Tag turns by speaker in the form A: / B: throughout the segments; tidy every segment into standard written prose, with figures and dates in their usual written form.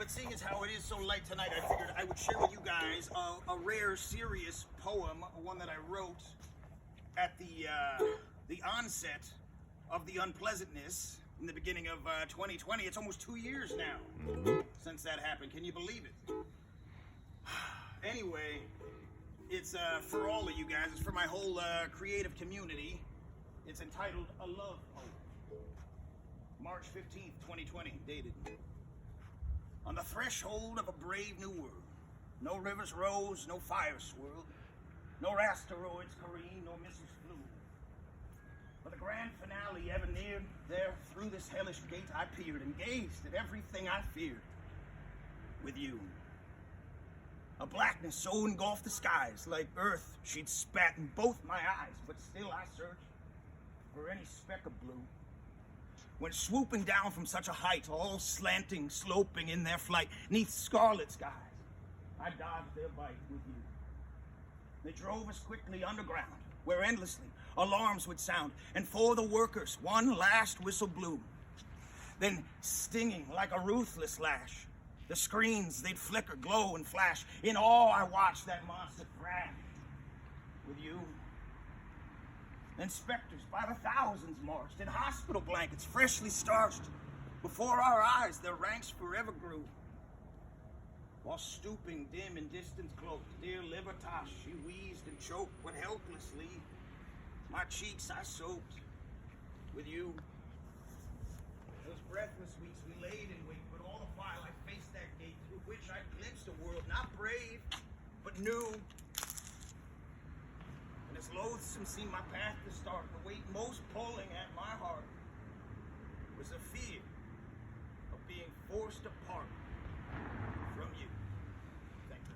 A: but seeing as how it is so late tonight, I figured I would share with you guys a rare, serious poem, one that I wrote at the onset of the unpleasantness in the beginning of 2020. It's almost 2 years now since that happened. Can you believe it? Anyway, it's for all of you guys. It's for my whole creative community. It's entitled A Love Poem. March 15th, 2020, dated. On the threshold of a brave new world. No rivers rose, no fires swirled. No asteroids careen, no missiles flew. For the grand finale ever neared, there through this hellish gate I peered and gazed at everything I feared. With you. A blackness so engulfed the skies, like earth she'd spat in both my eyes, but still I searched for any speck of blue. When swooping down from such a height, all slanting, sloping in their flight, 'neath scarlet skies, I dodged their bite with you. They drove us quickly underground, where endlessly alarms would sound, and for the workers, one last whistle blew. Then, stinging like a ruthless lash, the screens, they'd flicker, glow, and flash. In awe, I watched that monster crash with you. Then specters by the thousands marched, in hospital blankets freshly starched. Before our eyes, their ranks forever grew. While stooping, dim and distant cloaked, dear Libertas, she wheezed and choked, but helplessly, my cheeks I soaked with you. Those breathless weeks we laid in wait, but all the while I faced that gate through which I glimpsed a world not brave, but new. And as loathsome seemed my path to start, the weight most pulling at my heart was the fear of being forced apart from you. Thank you.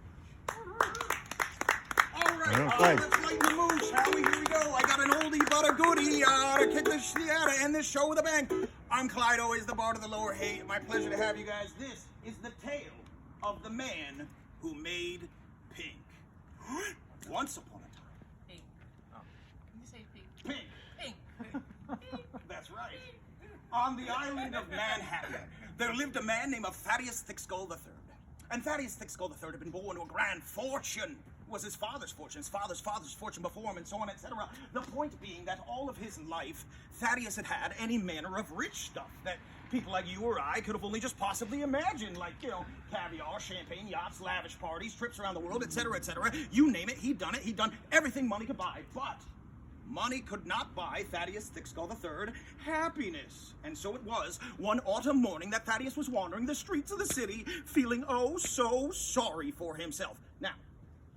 A: All right, let's lighten the mood, shall we? Here we go. I got an oldie but a goodie to kick this to end this show with a bang. I'm Clyde, always the bard of the lower Haight. My pleasure to have you guys. This is the tale of the man who made pink. Once upon a time.
B: Pink. Oh. You say pink.
A: Pink.
B: Pink.
A: That's right. On the island of Manhattan, there lived a man named Thaddeus Thickskull III. And Thaddeus Thickskull III had been born to a grand fortune. It was his father's fortune, his father's fortune before him, and so on, etc. The point being that all of his life, Thaddeus had had any manner of rich stuff that people like you or I could have only just possibly imagined, like, caviar, champagne, yachts, lavish parties, trips around the world, etc., etc. You name it, he'd done it. He'd done everything money could buy, but money could not buy Thaddeus Thickskull III happiness. And so it was one autumn morning that Thaddeus was wandering the streets of the city, feeling oh so sorry for himself. Now,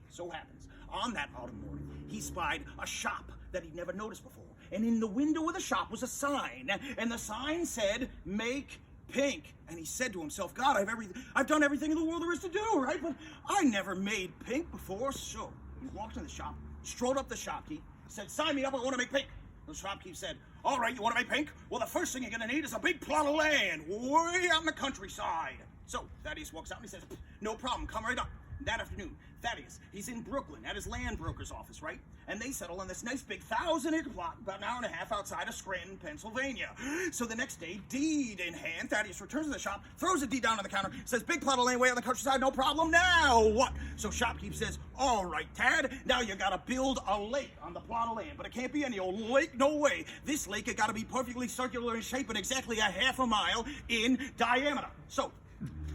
A: so happens, on that autumn morning, he spied a shop that he'd never noticed before. And in the window of the shop was a sign, and the sign said, "Make pink." And he said to himself, God, I've done everything in the world there is to do, right? But I never made pink before. So he walked in the shop, strolled up the shopkeep, said, "Sign me up, I want to make pink." The shopkeep said, "All right, you want to make pink? Well, the first thing you're going to need is a big plot of land way out in the countryside." So Thaddeus walks out and he says, "No problem, come right up." That afternoon, Thaddeus, he's in Brooklyn at his land broker's office, right? And they settle on this nice big 1,000-acre plot about an hour and a half outside of Scranton, Pennsylvania. So the next day, deed in hand, Thaddeus returns to the shop, throws a deed down on the counter, says, "Big plot of land way out in the countryside, no problem. Now what?" So shopkeep says, "All right, Tad, now you gotta build a lake on the plot of land, but it can't be any old lake, no way. This lake, it gotta be perfectly circular in shape and exactly a half a mile in diameter." So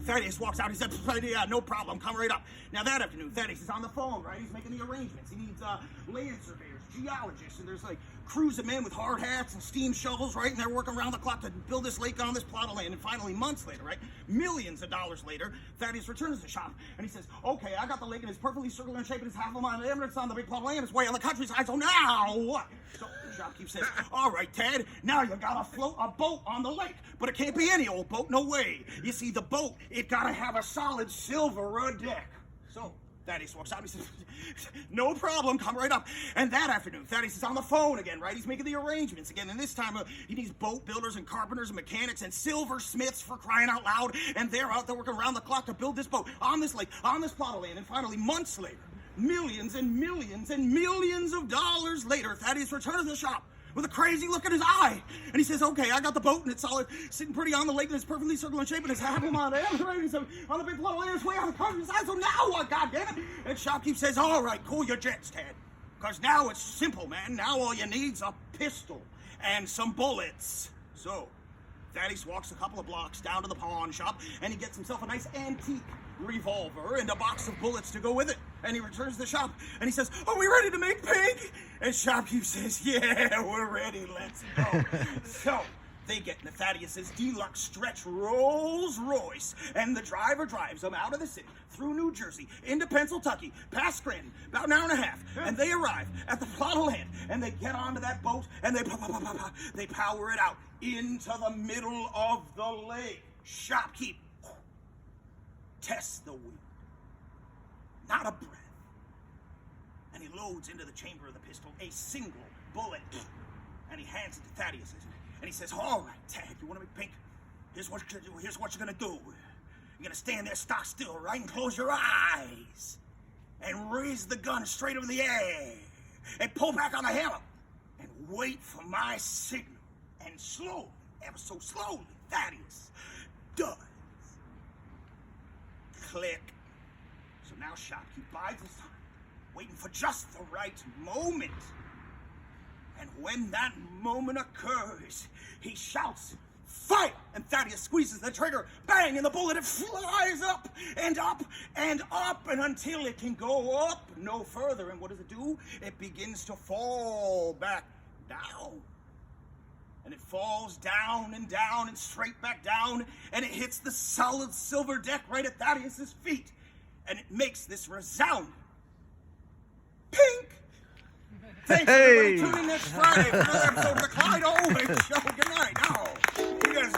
A: Thaddeus walks out, he said, "Yeah, no problem, come right up." Now that afternoon, Thaddeus is on the phone, right? He's making the arrangements. He needs land surveyors, geologists, and there's like crews of men with hard hats and steam shovels, right? And they're working around the clock to build this lake on this plot of land. And finally, months later, right? Millions of dollars later, Thaddeus returns to the shop and he says, "Okay, I got the lake and it's perfectly circular in shape and it's half a mile in diameter. It's on the big plot of land. It's way on the countryside. So now what?" So the shopkeep says, "All right, Tad, now you gotta float a boat on the lake, but it can't be any old boat, no way. You see, the boat, it gotta have a solid silver deck." So Thaddeus walks out and he says, "No problem, come right up." And that afternoon, Thaddeus is on the phone again, right? He's making the arrangements again. And this time, he needs boat builders and carpenters and mechanics and silversmiths, for crying out loud. And they're out there working around the clock to build this boat on this lake, on this plot of land. And finally, months later, millions and millions and millions of dollars later, Thaddeus returns to the shop with a crazy look in his eye. And he says, okay, I got the boat, and it's all sitting pretty on the lake, and it's perfectly circular shape, and it's half a mile diameter, and it's on the big flood land, it's way out of the countryside, so now what, goddammit? And shopkeep says, all right, cool your jets, Ted. Because now it's simple, man. Now all you need's a pistol and some bullets. So, Thaddeus walks a couple of blocks down to the pawn shop, and he gets himself a nice antique revolver and a box of bullets to go with it. And he returns to the shop, and he says, are we ready to make pig? And shopkeep says, yeah, we're ready, let's go. So, they get into Thaddeus's deluxe stretch Rolls Royce, and the driver drives them out of the city, through New Jersey, into Pennsylvania, past Scranton, about an hour and a half, and they arrive at the plot of land, and they get onto that boat, and they power it out into the middle of the lake. Shopkeep tests the wind. Not a breath. And he loads into the chamber of the pistol a single bullet, and he hands it to Thaddeus. And he says, all right, Tad, you want to make pink? Here's what you're going to do. You're going to stand there stock still, right? And close your eyes. And raise the gun straight over the air. And pull back on the hammer. And wait for my signal. And slowly, ever so slowly, Thaddeus does. Click. So now Shopkeep bides his time, waiting for just the right moment. And when that moment occurs, he shouts, fire! And Thaddeus squeezes the trigger, bang, and the bullet, it flies up and up and up, and until it can go up no further. And what does it do? It begins to fall back down. And it falls down and straight back down, and it hits the solid silver deck right at Thaddeus's feet. And it makes this resounding pink. Thanks, everybody. Tune in next Friday for another episode of the Clyde Show. Good night. Now, you guys,